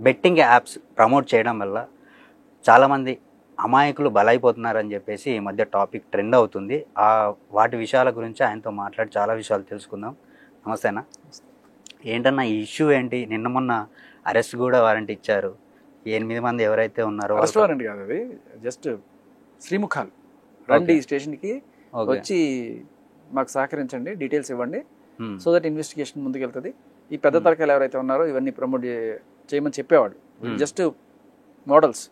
Betting apps promote చేయడం వల్ల చాలామంది అమాయకులు బలైపోతున్నారని చెప్పేసి ఈ మధ్య టాపిక్ ట్రెండ్ అవుతుంది. వాటి విషయాల గురించి ఆయనతో మాట్లాడి చాలా విషయాలు తెలుసుకుందాం. నమస్తేనా. ఏంటన్నా ఈ ఇష్యూ ఏంటి? నిన్న మొన్న అరెస్ట్ కూడా వారెంట్ ఇచ్చారు. 8 మంది ఎవరైతే ఉన్నారో అరెస్ట్ వారెంట్ కాదు, అది జస్ట్ శ్రీముఖాలు రండి స్టేషన్కి వచ్చి మాకు సహకరించండి, డీటెయిల్స్ ఇవ్వండి, సో దట్ ఇన్వెస్టిగేషన్ ముందుకెళ్తుంది. ఈ పెద్ద తరకాలు ఎవరైతే ఉన్నారో ఇవన్నీ ప్రమోట్ చేయమని చెప్పేవాడు. Just models,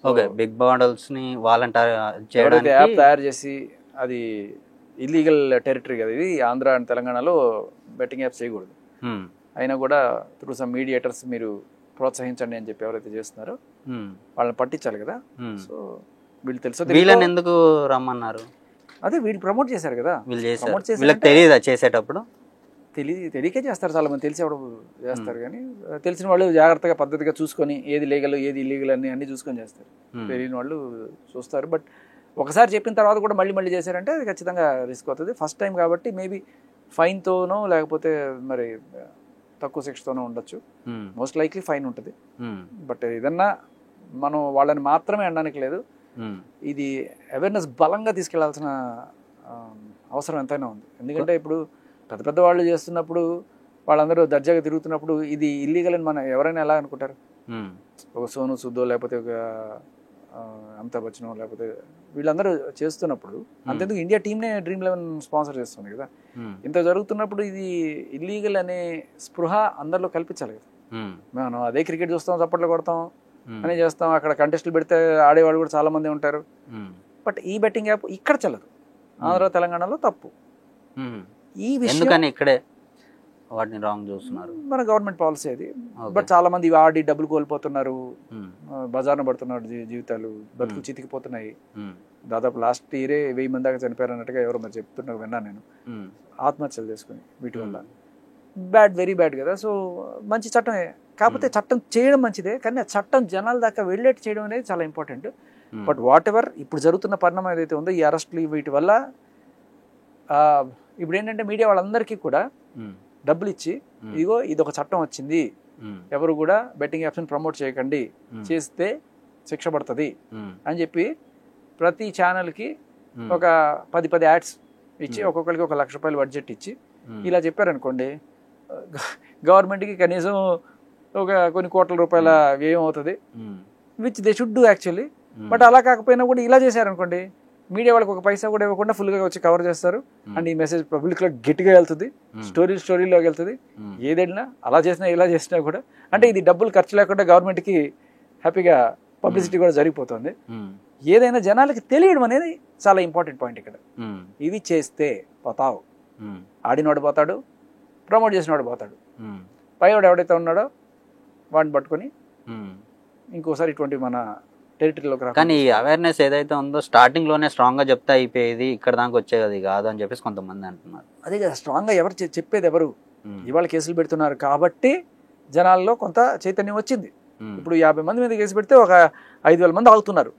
okay, big models ని వాలంటీర్ చేయడానికి యాప్ తయారు చేసి, అది ఇల్లీగల్ టెరిటరీ కదా ఇది, ఆంధ్ర అండ్ తెలంగాణలో బెట్టింగ్ యాప్స్ చేయకూడదు. అయినా కూడా త్రూ సమ్ మీడియేటర్స్ మీరు ప్రోత్సహించండి అని చెప్పి ఎవరైతే చేస్తున్నారో వాళ్ళని పట్టించాలి కదా. సో వీళ్ళు తెలుసు, వీళ్ళని ఎందుకు రమ్మన్నారు? అదే వీళ్ళు ప్రమోట్ చేశారు కదా. వీళ్ళకి తెలియదా చేసేటప్పుడు? తెలియకే చేస్తారు, చాలా మంది తెలిసి ఎవరు చేస్తారు. కానీ తెలిసిన వాళ్ళు జాగ్రత్తగా పద్ధతిగా చూసుకొని ఏది లీగల్ ఏది ఇల్లీగల్ అన్ని చూసుకొని చేస్తారు. తెలియని వాళ్ళు చూస్తారు. బట్ ఒకసారి చెప్పిన తర్వాత కూడా మళ్ళీ చేశారంటే అది ఖచ్చితంగా రిస్క్ అవుతుంది. ఫస్ట్ టైం కాబట్టి మేబీ ఫైన్తోనో లేకపోతే మరి తక్కువ శిక్షతోనో ఉండొచ్చు. మోస్ట్ లైక్లీ ఫైన్ ఉంటుంది. బట్ ఏదన్నా మనం వాళ్ళని మాత్రమే అనడానికి లేదు, ఇది అవేర్నెస్ బలంగా తీసుకెళ్లాల్సిన అవసరం ఎంతైనా ఉంది. ఎందుకంటే ఇప్పుడు పెద్ద వాళ్ళు చేస్తున్నప్పుడు, వాళ్ళందరూ దర్జాగా తిరుగుతున్నప్పుడు ఇది ఇల్లీగల్ అని మనం ఎవరైనా ఎలా అనుకుంటారు? ఒక సోను సుద్దో లేకపోతే ఒక అమితాబ్ బచ్చనో లేకపోతే వీళ్ళందరూ చేస్తున్నప్పుడు, అంతెందుకు ఇండియా టీంనే డ్రీమ్11 స్పాన్సర్ చేస్తుంది కదా. ఇంత జరుగుతున్నప్పుడు ఇది ఇల్లీగల్ అనే స్పృహ అందరిలో కల్పించాలి కదా. మనం అదే క్రికెట్ చూస్తాం, చప్పట్లు కొడతాం అని చేస్తాం, అక్కడ కంటెస్టులు పెడితే ఆడేవాళ్ళు కూడా చాలా మంది ఉంటారు. బట్ ఈ బెట్టింగ్ యాప్ ఇక్కడ చెల్లదు, ఆంధ్ర తెలంగాణలో తప్పు. ఈ విషయం ఇక్కడే వాటిని రాంగ్ చూస్తున్నారు, మన గవర్నమెంట్ పాలసీ అది. బట్ చాలా మంది ఆడి డబ్బులు కోల్పోతున్నారు, బజార్న పడుతున్నారు, జీవితాలు బతుకులు చితికిపోతున్నాయి. దాదాపు లాస్ట్ ఇయరే 1000 మంది దాకా చనిపోయారు అన్నట్టుగా ఎవరో మరి చెప్తున్నారు, విన్నాను నేను. ఆత్మహత్యలు చేసుకుని వీటి వల్ల బ్యాడ్, వెరీ బ్యాడ్ కదా. సో మంచి చట్టమే, కాకపోతే చట్టం చేయడం మంచిదే, కానీ ఆ చట్టం జనాల దాకా వెళ్ళేట్టు చేయడం అనేది చాలా ఇంపార్టెంట్. బట్ వాట్ ఎవర్ ఇప్పుడు జరుగుతున్న పరిణామం ఏదైతే ఉందో, ఈ అరెస్టులు వీటి వల్ల ఇప్పుడు ఏంటంటే మీడియా వాళ్ళందరికీ కూడా డబ్బులు ఇచ్చి, ఇదిగో ఇది ఒక చట్టం వచ్చింది, ఎవరు కూడా బెట్టింగ్ యాప్స్ని ప్రమోట్ చేయకండి, చేస్తే శిక్ష పడుతుంది అని చెప్పి ప్రతి ఛానల్కి ఒక 10 యాడ్స్ ఇచ్చి, ఒక్కొక్కరికి 1 లక్ష రూపాయలు బడ్జెట్ ఇచ్చి ఇలా చెప్పారనుకోండి, గవర్నమెంట్కి కనీసం ఒక కొన్ని కోట్ల రూపాయల వ్యయం అవుతుంది, which they should do actually. But అలా కాకపోయినా కూడా ఇలా చేశారనుకోండి, మీడియా వాళ్ళకి 1 పైసా కూడా ఇవ్వకుండా ఫుల్గా వచ్చి కవర్ చేస్తారు. అండ్ ఈ మెసేజ్ పబ్లిక్లో గట్టిగా వెళ్తుంది, స్టోరీలోకి వెళ్తుంది. ఏదైనా అలా చేసినా ఇలా చేసినా కూడా, అంటే ఇది డబ్బులు ఖర్చు లేకుండా గవర్నమెంట్కి హ్యాపీగా పబ్లిసిటీ కూడా జరిగిపోతుంది. ఏదైనా జనాలకి తెలియడం అనేది చాలా ఇంపార్టెంట్ పాయింట్ ఇక్కడ. ఇవి చేస్తే పోతావు, ఆడినోడు పోతాడు, ప్రమోట్ చేసినోడు పోతాడు, పైవాడు ఎవడైతే ఉన్నాడో వాడిని పట్టుకొని ఇంకోసారి ఇటువంటి మన టెరిటరీలోకి రా. కానీ ఈ అవేర్నెస్ ఏదైతే ఉందో స్టార్టింగ్ లోనే స్ట్రాంగ్ గా చెప్తే అయిపోయేది, ఇక్కడ దాకా వచ్చేది కాదు అని చెప్పేసి కొంతమంది అంటున్నారు. అదే కదా, స్ట్రాంగ్ గా ఎవరు చెప్పేది ఎవరు? ఇవాళ కేసులు పెడుతున్నారు కాబట్టి జనాల్లో కొంత చైతన్యం వచ్చింది. ఇప్పుడు 50 మంది మీద కేసు పెడితే ఒక 5000 మంది ఆగుతున్నారు.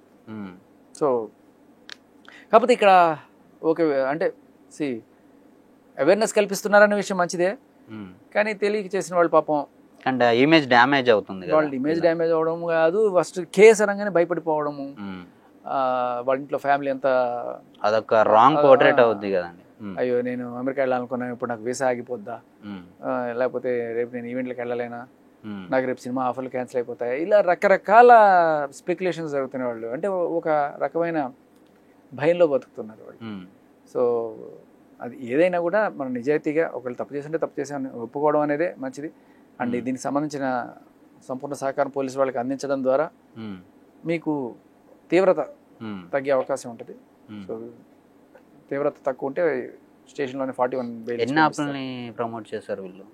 సో కాకపోతే ఇక్కడ ఓకే అంటే అవేర్నెస్ కల్పిస్తున్నారనే విషయం మంచిదే, కానీ తెలియక చేసిన వాళ్ళు పాపం అంటే ఇమేజ్ డ్యామేజ్ అవుతుంది. వాళ్ళ ఇమేజ్ డ్యామేజ్ అవడం కాదు, ఫస్ట్ కేసు అనగానే భయపడిపోవడము, వాళ్ళ ఇంట్లో ఫ్యామిలీ అంతా అదొక రాంగ్ పోర్ట్రేట్ అవుతుంది కదండి. అయ్యో నేను అమెరికా వెళ్ళాలనుకున్నాను, ఇప్పుడు నాకు వీసా ఆగిపోద్దా, లేకపోతే రేపు నేను ఈవెంట్లకు వెళ్ళలేనా, నాకు రేపు సినిమా ఆఫర్లు క్యాన్సిల్ అయిపోతాయి, ఇలా రకరకాల స్పెక్యులేషన్స్ జరుగుతున్న వాళ్ళు, అంటే ఒక రకమైన భయంలో బతుకుతున్నారు వాళ్ళు. సో అది ఏదైనా కూడా మనం నిజాయితీగా ఒకళ్ళు తప్పు చేస్తుంటే తప్పు చేసామని ఒప్పుకోవడం అనేది మంచిది. అండ్ దీనికి సంబంధించిన సంపూర్ణ సహకారం పోలీసు వాళ్ళకి అందించడం ద్వారా మీకు తీవ్రత తగ్గే అవకాశం ఉంటుంది. సో తీవ్రత తక్కువ ఉంటే స్టేషన్లోనే 41 బెయిల్. ఎన్ని యాప్లని ప్రమోట్ చేశారు వీళ్ళు?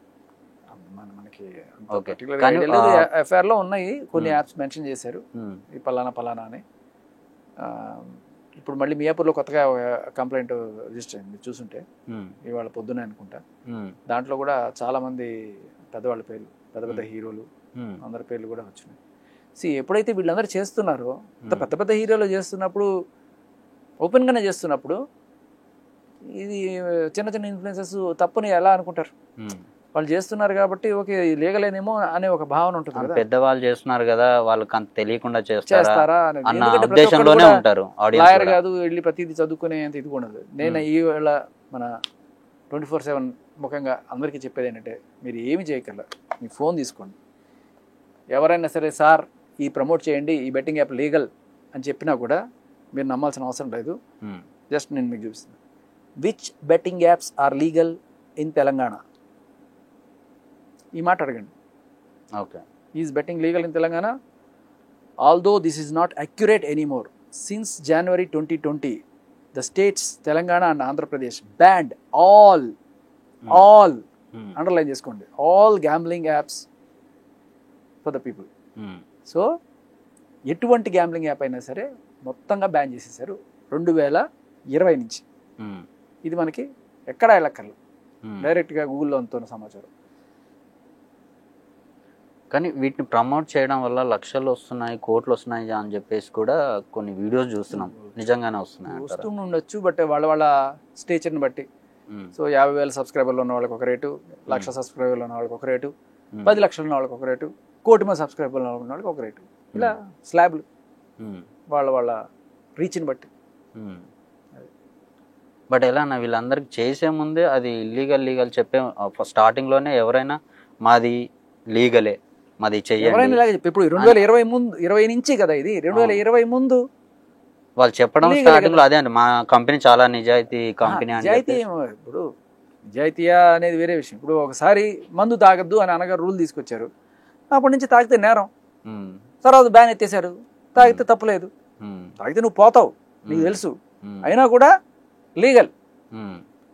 మనకి ఎఫ్ఐఆర్లో ఉన్నాయి, కొన్ని యాప్స్ మెన్షన్ చేశారు, ఈ పలానా అని. ఇప్పుడు మళ్ళీ మియాపూర్లో కొత్తగా కంప్లైంట్ రిజిస్టర్ అయింది, చూసుంటే ఇవాళ పొద్దునే అనుకుంటా. దాంట్లో కూడా చాలా మంది పెద్దవాళ్ళ పేర్లు, పెద్ద హీరోలు అందరి పేర్లు కూడా వచ్చినాయి. ఎప్పుడైతే వీళ్ళందరూ చేస్తున్నారో, పెద్ద హీరోలు చేస్తున్నప్పుడు, ఓపెన్గానే చేస్తున్నప్పుడు, ఇది చిన్న ఇన్ఫ్లుయెన్సర్స్ తప్పుని ఎలా అనుకుంటారు? వాళ్ళు చేస్తున్నారు కాబట్టి ఓకే లీగలేనేమో అనే ఒక భావన ఉంటుంది కదా. పెద్దవాళ్ళు చేస్తున్నారు కదా, వాళ్ళకి అంత తెలియకుండా చేస్తారా అనేది. అన్న ఎందుకంటే ప్రతి ఉద్దేశంలోనే ఒక్కరు ఉంటారు లాయర్ కాదు వెళ్ళి ప్రతిదీ చదువుకునే అంత ఇది కూడా ఉండదు. నేను ఈ వేళ మన 24/7 ముఖంగా అందరికీ చెప్పేది ఏంటంటే, మీరు ఏమి చేయగలరు, మీ ఫోన్ తీసుకోండి, ఎవరైనా సరే సార్ ఈ ప్రమోట్ చేయండి, ఈ బెట్టింగ్ యాప్ లీగల్ అని చెప్పినా కూడా మీరు నమ్మాల్సిన అవసరం లేదు. జస్ట్ నేను మీకు చూపిస్తాను. Which betting apps are legal in Telangana? ఈ మాట అడగండి. Okay. Is betting legal in Telangana? Although this is not accurate anymore. Since January 2020 the states Telangana and Andhra Pradesh banned all underline చేసుకోండి, all gambling apps for the people. So ఎటువంటి gambling app అయినా సరే మొత్తంగా ban చేసేసారు 2020 నుంచి. ఇది మనకి ఎక్కడా వెళ్ళక్కర్లేదు, డైరెక్ట్గా గూగుల్లో అంతున్న సమాచారం. కానీ వీటిని ప్రమోట్ చేయడం వల్ల లక్షలు వస్తున్నాయి, కోట్లు వస్తున్నాయి అని చెప్పేసి కూడా కొన్ని వీడియోస్ చూస్తున్నాం. నిజంగానే వస్తూ ఉండొచ్చు, బట్ వాళ్ళ స్టేచర్ని బట్టి. సో 50,000 సబ్స్క్రైబర్లు ఉన్న వాళ్ళకి ఒక రేటు, 1,00,000 సబ్స్క్రైబర్లు ఉన్న వాళ్ళకి ఒక రేటు, 10 లక్షలు ఉన్న వాళ్ళకి ఒక రేటు, 1,00,000 మంది సబ్స్క్రైబర్లు ఉన్న వాళ్ళకి ఒక రేటు, ఇలా స్లాబ్లు వాళ్ళ రీచ్ని బట్టి. బట్ ఎలా అన్న, వీళ్ళందరికి చేసే ముందే అది లీగల్ చెప్పే స్టార్టింగ్లోనే ఎవరైనా మాది లీగలే, మాది చెయ్యండి ఇలాగే చెప్పి. ఇప్పుడు 2020 నుంచి కదా ఇది, 2020 ముందు వాళ్ళు చెప్పడం స్టార్టింగ్ లో అదే అండి, మా కంపెనీ చాలా నిజాయితీ కంపెనీ. నిజాయితీ ఇప్పుడు నిజాయితీయా అనేది వేరే విషయం. ఇప్పుడు ఒకసారి మందు తాగద్దు అని అనగా రూల్ తీసుకొచ్చారు, అప్పటి నుంచి తాగితే నేరం, తర్వాత బ్యాన్ ఎత్తేసారు. తాగితే తప్పులేదు, తాగితే నువ్వు పోతావు నీకు తెలుసు, అయినా కూడా లీగల్.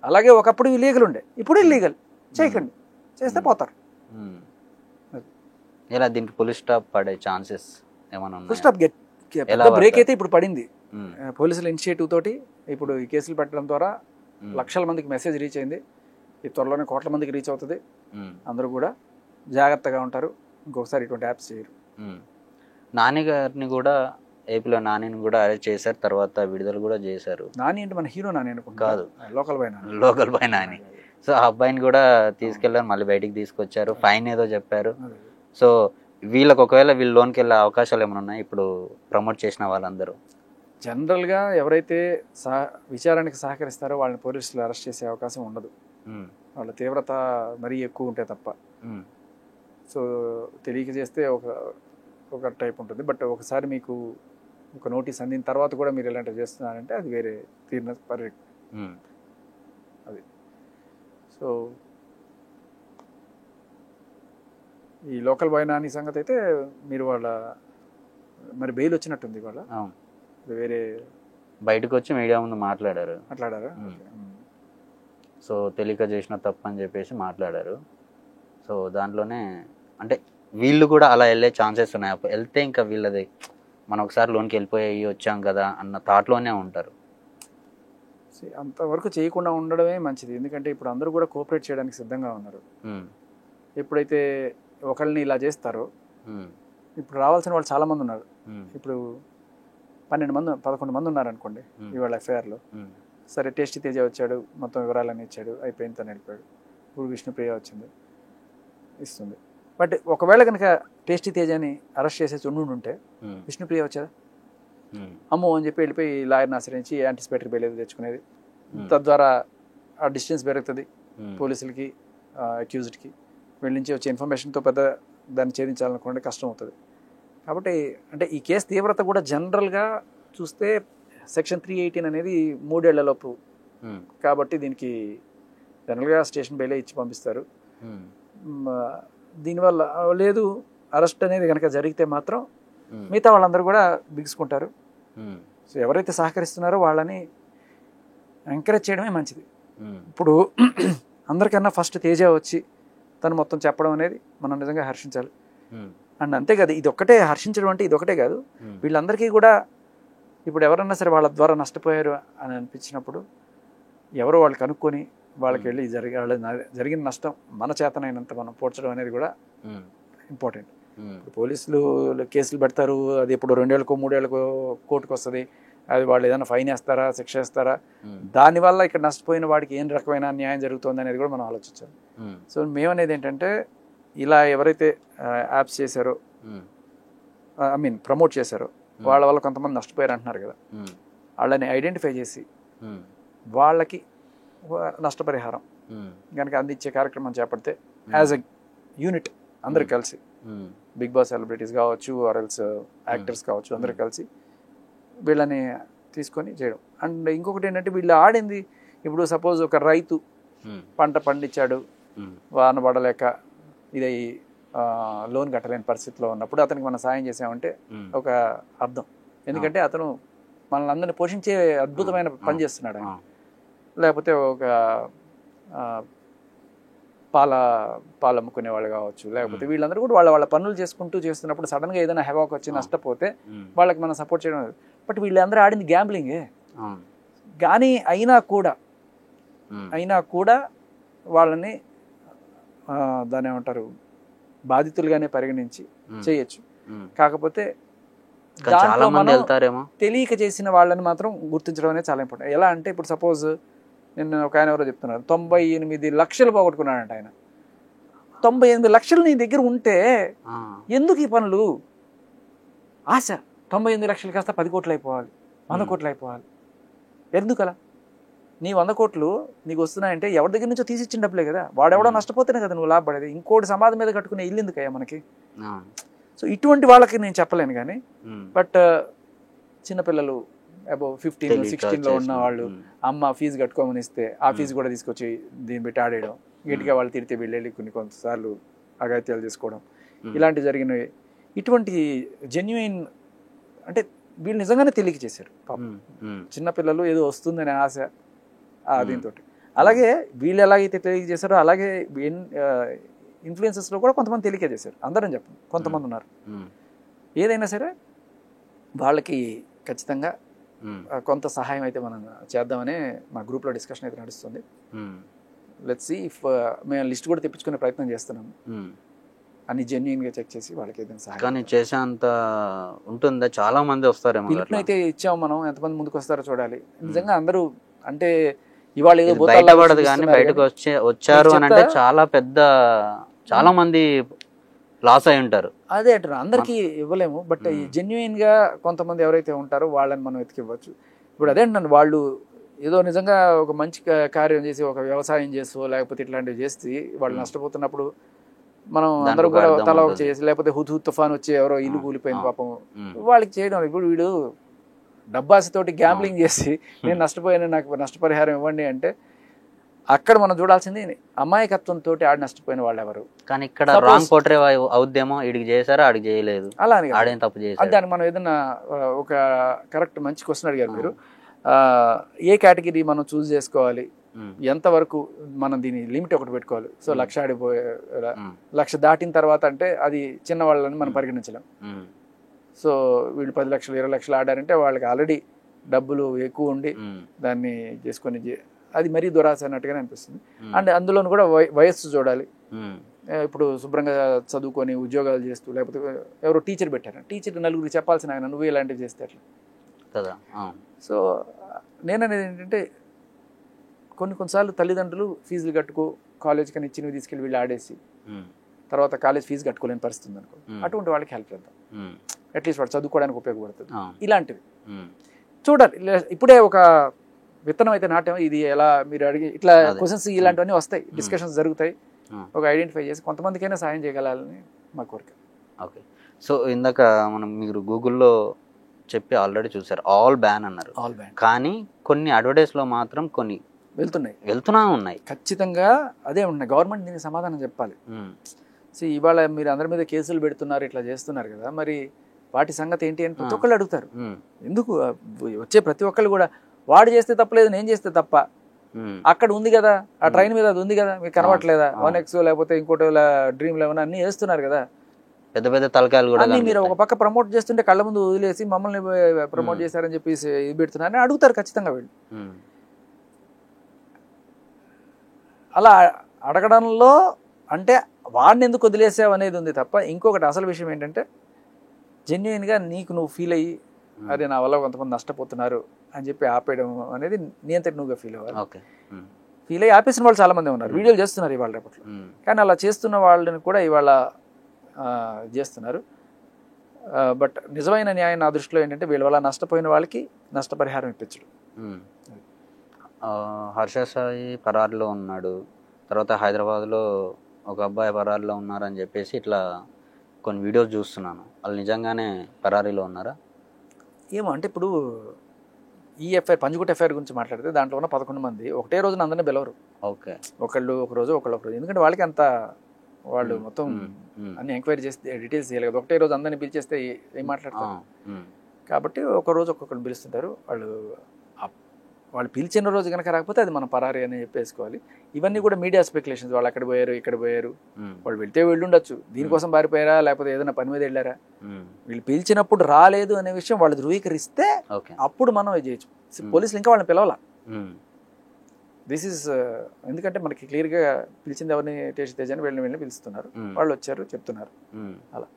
అలాగే ఒకప్పుడు లీగల్ ఉండే, ఇప్పుడు లీగల్ చేయకండి, చేస్తే పోతారు. ఇలా దీనికి ఫుల్ స్టాప్ పడే ఛాన్సెస్ ఏమైనా ఉన్నాయి? ఫుల్ స్టాప్ బ్రేక్ అయితే ఇప్పుడు పడింది. పోలీసుల ఇనిషియేటివ్ తోటి ఇప్పుడు ఈ కేసులు పెట్టడం ద్వారా లక్షల మందికి మెసేజ్ రీచ్ అయింది. ఈ త్వరలోనే కోట్ల మందికి రీచ్ అవుతుంది. అందరూ కూడా జాగ్రత్తగా ఉంటారు, ఇంకొకసారి ఇటువంటి యాప్స్ చేయరు. నాని గారిని కూడా, ఏపీలో నానిని కూడా అరెస్ట్ చేశారు, తర్వాత విడుదల కూడా చేశారు. నాని అంటే మన హీరో నాని అనుకుంటా కాదు, లోకల్ బాయ్ నాని. సో ఆ అబ్బాయిని కూడా తీసుకెళ్లారు, మళ్ళీ బయటికి తీసుకొచ్చారు, ఫైన్ ఏదో చెప్పారు. సో వీళ్ళకి ఒకవేళ వీళ్ళు లోన్కి వెళ్ళే అవకాశాలు ఏమైనా ఉన్నాయి ఇప్పుడు ప్రమోట్ చేసిన వాళ్ళందరూ? జనరల్గా ఎవరైతే విచారానికి సహకరిస్తారో వాళ్ళని పోలీసులు అరెస్ట్ చేసే అవకాశం ఉండదు, వాళ్ళ తీవ్రత మరీ ఎక్కువ ఉంటే తప్ప. సో తెలియక చేస్తే ఒక టైప్ ఉంటుంది. బట్ ఒకసారి మీకు ఒక నోటీస్ అందిన తర్వాత కూడా మీరు ఇలాంటివి చేస్తున్నారంటే అది వేరే తీరిన అది. సో ఈ లోకల్ బాయ్ నాని సంగతి అయితే మీరు వాళ్ళ మరి బెయిల్ వచ్చినట్టుంది వాళ్ళ, వేరే బయటకు వచ్చి మీడియా ముందు మాట్లాడారా? సో తెలియక చేసిన తప్పు అని చెప్పేసి మాట్లాడారు. సో దాంట్లోనే అంటే వీళ్ళు కూడా అలా వెళ్ళే ఛాన్సెస్ ఉన్నాయి. వెళ్తే ఇంకా వీళ్ళది మనం ఒకసారి లోన్కి వెళ్ళిపోయి వచ్చాం కదా అన్న థాట్లోనే ఉంటారు. అంతవరకు చేయకుండా ఉండడమే మంచిది, ఎందుకంటే ఇప్పుడు అందరూ కూడా కోఆపరేట్ చేయడానికి సిద్ధంగా ఉన్నారు. ఎప్పుడైతే ఒకళ్ళని ఇలా చేస్తారో, ఇప్పుడు రావాల్సిన వాళ్ళు చాలా మంది ఉన్నారు. ఇప్పుడు 11 మంది ఉన్నారు అనుకోండి ఇవాళ ఎఫ్ఐఆర్లో. సరే టేస్టీ తేజ వచ్చాడు, మొత్తం వివరాలన్నీ ఇచ్చాడు, అయిపోయింది, తను వెళ్ళిపోయాడు. ఇప్పుడు విష్ణుప్రియ వచ్చింది, ఇస్తుంది. బట్ ఒకవేళ కనుక టేస్టీ తేజని అరెస్ట్ చేసేసి ఉండుంటే విష్ణుప్రియ వచ్చేదా? అమ్మో అని చెప్పి వెళ్ళిపోయి లాయర్ని ఆశ్రయించి యాంటిసిపేటరీ బెయిల్ ఏదో తెచ్చుకునేది. తద్వారా ఆ డిస్టెన్స్ పెరుగుతుంది పోలీసులకి, అక్యూజ్డ్కి. వీళ్ళ నుంచి వచ్చే ఇన్ఫర్మేషన్తో పెద్ద దాన్ని ఛేదించాలనుకోండి కష్టం అవుతుంది. కాబట్టి అంటే ఈ కేసు తీవ్రత కూడా జనరల్గా చూస్తే సెక్షన్ 318 అనేది 3 ఏళ్లలోపు కాబట్టి దీనికి జనరల్గా స్టేషన్ బెయిలే ఇచ్చి పంపిస్తారు. దీనివల్ల లేదు అరెస్ట్ అనేది కనుక జరిగితే మాత్రం మిగతా వాళ్ళందరూ కూడా బిగుసుకుంటారు. సో ఎవరైతే సహకరిస్తున్నారో వాళ్ళని ఎంకరేజ్ చేయడమే మంచిది. ఇప్పుడు అందరికన్నా ఫస్ట్ తేజ వచ్చి తను మొత్తం చెప్పడం అనేది మనం నిజంగా హర్షించాలి. అండ్ అంతేకాదు, ఇది ఒక్కటే హర్షించడం అంటే ఇది ఒకటే కాదు, వీళ్ళందరికీ కూడా ఇప్పుడు ఎవరన్నా సరే వాళ్ళ ద్వారా నష్టపోయారు అని అనిపించినప్పుడు ఎవరో వాళ్ళు కనుక్కొని వాళ్ళకి వెళ్ళి జరిగిన నష్టం మన చేతనైనంత మనం పోడ్చడం అనేది కూడా ఇంపార్టెంట్. పోలీసులు కేసులు పెడతారు, అది ఇప్పుడు 2 ఏళ్ళకో 3 ఏళ్ళకో కోర్టుకు వస్తుంది, అది వాళ్ళు ఏదైనా ఫైన్ వేస్తారా, శిక్ష వేస్తారా, దానివల్ల ఇక్కడ నష్టపోయిన వాడికి ఏం రకమైన న్యాయం జరుగుతుంది అనేది కూడా మనం ఆలోచించాలి. సో మేమనేది ఏంటంటే ఇలా ఎవరైతే యాప్స్ చేశారో, ఐ మీన్ ప్రమోట్ చేశారో వాళ్ళ వల్ల కొంతమంది నష్టపోయారు అంటున్నారు కదా, వాళ్ళని ఐడెంటిఫై చేసి వాళ్ళకి నష్టపరిహారం కనుక అందించే కార్యక్రమం చేపడితే యాజ్ ఎ యూనిట్ అందరు కలిసి, బిగ్ బాస్ సెలబ్రిటీస్ కావచ్చు, ఆర్ఎల్స్ యాక్టర్స్ కావచ్చు, అందరు కలిసి వీళ్ళని తీసుకొని చేయడం. అండ్ ఇంకొకటి ఏంటంటే వీళ్ళు ఆడింది, ఇప్పుడు సపోజ్ ఒక రైతు పంట పండించాడు, వాన పడలేక ఇది లోన్ కట్టలేని పరిస్థితిలో ఉన్నప్పుడు అతనికి మనం సాయం చేసామంటే ఒక అర్థం. ఎందుకంటే అతను మనల్ని అందరినీ పోషించే అద్భుతమైన పని చేస్తున్నాడు. లేకపోతే ఒక పాలు అమ్ముకునే వాళ్ళు కావచ్చు, లేకపోతే వీళ్ళందరూ కూడా వాళ్ళ పనులు చేసుకుంటూ చేస్తున్నప్పుడు సడన్గా ఏదైనా హెవాక్ వచ్చి నష్టపోతే వాళ్ళకి మనం సపోర్ట్ చేయడం. బట్ వీళ్ళందరూ ఆడింది గ్యాంబ్లింగే. కానీ అయినా కూడా వాళ్ళని దాని ఏమంటారు బాధితులుగానే పరిగణించి చేయొచ్చు. కాకపోతే దాంట్లో మనం తెలియక చేసిన వాళ్ళని మాత్రం గుర్తించడం అనేది చాలా ఇంపార్టెంట్. ఎలా అంటే ఇప్పుడు సపోజ్ నిన్న ఒక ఆయన ఎవరో చెప్తున్నారు 98 లక్షలు పోగొట్టుకున్నాడంట ఆయన. 98 లక్షలు నీ దగ్గర ఉంటే ఎందుకు ఈ పనులు? ఆశ 98 లక్షలు కాస్త 10 కోట్లు అయిపోవాలి, 100 కోట్లు అయిపోవాలి. ఎందుకలా? నీ 100 కోట్లు నీకు వస్తున్నాయంటే ఎవరి దగ్గర నుంచో తీసిచ్చిన డబ్బులే కదా, వాడెవడో నష్టపోతేనే కదా నువ్వు లాభపడేది. ఇంకోటి సమాధి మీద కట్టుకునే ఇల్లు ఎందుకయ్యా మనకి? సో ఇటువంటి వాళ్ళకి నేను చెప్పలేను. కానీ బట్ చిన్నపిల్లలు అబౌవ్ 15, 16లో ఉన్న వాళ్ళు అమ్మ ఫీజు కట్టుకోమని ఇస్తే ఆ ఫీజు కూడా తీసుకొచ్చి దీన్ని పెట్టి ఆడేయడం, గట్టిగా వాళ్ళు తిరిగితే వీళ్ళెళ్ళి కొంతసార్లు అగాత్యాలు చేసుకోవడం, ఇలాంటివి జరిగినవి. ఇటువంటి జెన్యుయిన్ అంటే వీళ్ళు నిజంగానే తెలియక చేశారు పాపం. చిన్నపిల్లలు ఏదో వస్తుందనే ఆశ దీంతో. అలాగే వీళ్ళు ఎలాగైతే తెలియక చేశారో అలాగే ఇన్ఫ్లుయెన్సెస్లో కూడా కొంతమంది తెలియక చేశారు. అందరం చెప్పండి, కొంతమంది ఉన్నారు. ఏదైనా సరే వాళ్ళకి ఖచ్చితంగా కొంత సహాయం అయితే మనం చేద్దామనే మా గ్రూప్లో డిస్కషన్ అయితే నడుస్తుంది. లెట్స్ సీ ఇఫ్ మేము లిస్ట్ కూడా తెప్పించుకునే ప్రయత్నం చేస్తున్నాము. అన్ని జెన్యున్గా చెక్ చేసి వాళ్ళకి ఏదైనా సహాయం. కానీ చేసేంత ఉంటుందా? చాలా మంది వస్తారేమో. పిలుపునైతే ఇచ్చాము మనం, ఎంతమంది ముందుకు వస్తారో చూడాలి. నిజంగా అందరూ అంటే ఇవాళ ఏదో బయటపడదు కానీ బయటకు వచ్చారు అని అంటే చాలా మంది లాస్ అయి ఉంటారు. అదే అంటారు, అందరికీ ఇవ్వలేము. బట్ జెన్యుయిన్ గా కొంతమంది ఎవరైతే ఉంటారో వాళ్ళని మనం వెతికివ్వచ్చు. ఇప్పుడు అదే అంటున్నాను, వాళ్ళు ఏదో నిజంగా ఒక మంచి కార్యం చేసి ఒక వ్యవసాయం చేస్తూ లేకపోతే ఇట్లాంటివి చేసి వాళ్ళు నష్టపోతున్నప్పుడు మనం అందరూ కూడా తల ఒక చేసి, లేకపోతే హుద్ తుఫాన్ వచ్చి ఎవరో ఇల్లు కూలిపోయింది పాపం వాళ్ళకి చేయడం. ఇప్పుడు వీడు డబ్బాసితోటి గ్యాంబ్లింగ్ చేసి నేను నష్టపోయాను నాకు నష్టపరిహారం ఇవ్వండి అంటే అక్కడ మనం చూడాల్సింది అమాయకత్వంతో ఆడి నష్టపోయిన వాళ్ళు ఎవరు. కానీ ఇక్కడ రాంగ్ పోర్ట్రే అవుద్దేమో, ఇడికి చేశారా ఆడికి చేయలేదు, అలా ఆడేం తప్పు చేశారు. దాన్ని మనం ఏదన్నా ఒక కరెక్ట్ మంచి క్వశ్చన్ అడిగారు మీరు. ఏ కేటగిరీ మనం చూస్ చేసుకోవాలి, ఎంతవరకు మనం దీని లిమిట్ ఒకటి పెట్టుకోవాలి. సో 1,00,000 ఆడిపోయే 1,00,000 దాటిన తర్వాత అంటే అది చిన్న వాళ్ళని మనం పరిగణించలేం. సో వీళ్ళు 10 లక్షలు 20 లక్షలు ఆడారంటే వాళ్ళకి ఆల్రెడీ డబ్బులు ఎక్కువ ఉండి దాన్ని చేసుకొని అది మరీ దురాశ అన్నట్టుగానే అనిపిస్తుంది. అండ్ అందులోనూ కూడా వయస్సు చూడాలి. ఇప్పుడు శుభ్రంగా చదువుకొని ఉద్యోగాలు చేస్తూ లేకపోతే ఎవరో టీచర్ పెట్టారు, టీచర్ నలుగురికి చెప్పాల్సిన ఆయన నువ్వు ఇలాంటివి చేస్తే అట్లా కదా. సో నేననేది ఏంటంటే కొన్నిసార్లు తల్లిదండ్రులు ఫీజులు కట్టుకో కాలేజ్ కని ఇచ్చినవి తీసుకెళ్ళి వీళ్ళు ఆడేసి తర్వాత కాలేజ్ ఫీజు కట్టుకోలేని పరిస్థితి ఉంది అనుకో, అటువంటి వాళ్ళకి హెల్ప్ చేద్దాం. అట్లీస్ట్ వాడు చదువుకోవడానికి ఉపయోగపడుతుంది. ఇలాంటివి చూడాలి. ఇప్పుడే ఒక విత్తనం అయితే నాట్యం, ఇది ఎలా మీరు అడిగి ఇట్లా క్వశ్చన్స్ ఇలాంటివన్నీ వస్తాయి, డిస్కషన్స్ జరుగుతాయి. ఒక ఐడెంటిఫై చేసి కొంతమందికైనా సాయం చేయగలాలని మా కోరిక. ఓకే. సో ఇందాక మీరు గూగుల్లో చెప్పి ఆల్రెడీ చూసారు, ఆల్ బ్యాన్ అన్నారు. All ban. కానీ కొన్ని అడ్వర్టైజ్లో మాత్రం కొన్ని వెళ్తున్నా ఉన్నాయి. ఖచ్చితంగా అదే ఉన్నాయి. గవర్నమెంట్ దీనికి సమాధానం చెప్పాలి. సో ఇవాళ మీరు అందరి మీద కేసులు పెడుతున్నారు, ఇట్లా చేస్తున్నారు కదా, మరి వాటి సంగతి ఏంటి అని ప్రతి ఒక్కళ్ళు అడుగుతారు. ఎందుకు వచ్చే ప్రతి ఒక్కళ్ళు కూడా వాడు చేస్తే తప్పలేదు నేను చేస్తే తప్ప, అక్కడ ఉంది కదా ఆ ట్రైన్ మీద అది ఉంది కదా మీకు కనబడట్లేదా, 1X లేకపోతే ఇంకోటి డ్రీమ్ 11 అన్ని వేస్తున్నారు కదా, పెద్ద పెద్ద తలకాయలు కూడా మీరు ఒక పక్క ప్రమోట్ చేస్తుంటే కళ్ళ ముందు వదిలేసి మమ్మల్ని ప్రమోట్ చేశారని చెప్పేసి ఇది పెడుతున్నారని అడుగుతారు ఖచ్చితంగా వీళ్ళు. అలా అడగడంలో అంటే వాడిని ఎందుకు వదిలేసావు అనేది ఉంది తప్ప ఇంకొకటి అసలు విషయం ఏంటంటే జెన్యుయిన్గా నీకు నువ్వు ఫీల్ అయ్యి అదే నా వల్ల కొంతమంది నష్టపోతున్నారు అని చెప్పి ఆపేయడం అనేది నియంత్రణ నువ్వుగా ఫీల్ అవ్వాలి. ఓకే. ఫీల్ అయ్యి ఆపేసిన వాళ్ళు చాలా మంది ఉన్నారు, వీడియోలు చేస్తున్నారు ఇవాళ రేపట్లో. కానీ అలా చేస్తున్న వాళ్ళని కూడా ఇవాళ చేస్తున్నారు. బట్ నిజమైన న్యాయం నా దృష్టిలో ఏంటంటే వీళ్ళ వల్ల నష్టపోయిన వాళ్ళకి నష్టపరిహారం ఇప్పించడం. హర్ష సాయి పరారీలో ఉన్నాడు, తర్వాత హైదరాబాద్లో ఒక అబ్బాయి పరారీలో ఉన్నారని చెప్పేసి ఇట్లా కొన్ని వీడియోస్ చూస్తున్నాను. వాళ్ళు నిజంగానే పరారీలో ఉన్నారా? ఏమో అంటే ఇప్పుడు ఈ ఎఫ్ఐఆర్ పంజగుట్ట ఎఫ్ఐఆర్ గురించి మాట్లాడితే దాంట్లో ఉన్న 11 మంది ఒకటే రోజున అందరినీ పిలవరు. ఓకే. ఒకళ్ళు ఒక రోజు ఒకళ్ళు ఒక రోజు, ఎందుకంటే వాళ్ళకి అంత వాళ్ళు మొత్తం అన్ని ఎంక్వైరీ చేస్తే డీటెయిల్స్ చేయాలి కదా. ఒకటే రోజు అందరినీ పిలిచేస్తే ఏం మాట్లాడతారు. కాబట్టి ఒక రోజు ఒక్కొక్కరిని పిలుస్తుంటారు. వాళ్ళు పిలిచిన రోజు కనుక రాకపోతే అది మన పరారీ అని చెప్పేసుకోవాలి. ఇవన్నీ కూడా మీడియా స్పెక్యులేషన్స్. వాళ్ళు అక్కడ పోయారు ఇక్కడ పోయారు, వాళ్ళు వెళ్తే వెళ్ళుండొచ్చు, దీనికోసం పారిపోయారా లేకపోతే ఏదైనా పని మీద వెళ్ళారా. వీళ్ళు పిలిచినప్పుడు రాలేదు అనే విషయం వాళ్ళు ధృవీకరిస్తే అప్పుడు మనం చేయొచ్చు. పోలీసులు ఇంకా వాళ్ళని పిలవాల. దిస్ ఈజ్ ఎందుకంటే మనకి క్లియర్గా పిలిచింది ఎవరిని, తేజ్ అని వెళ్ళి పిలుస్తున్నారు, వాళ్ళు వచ్చారు చెప్తున్నారు అలా.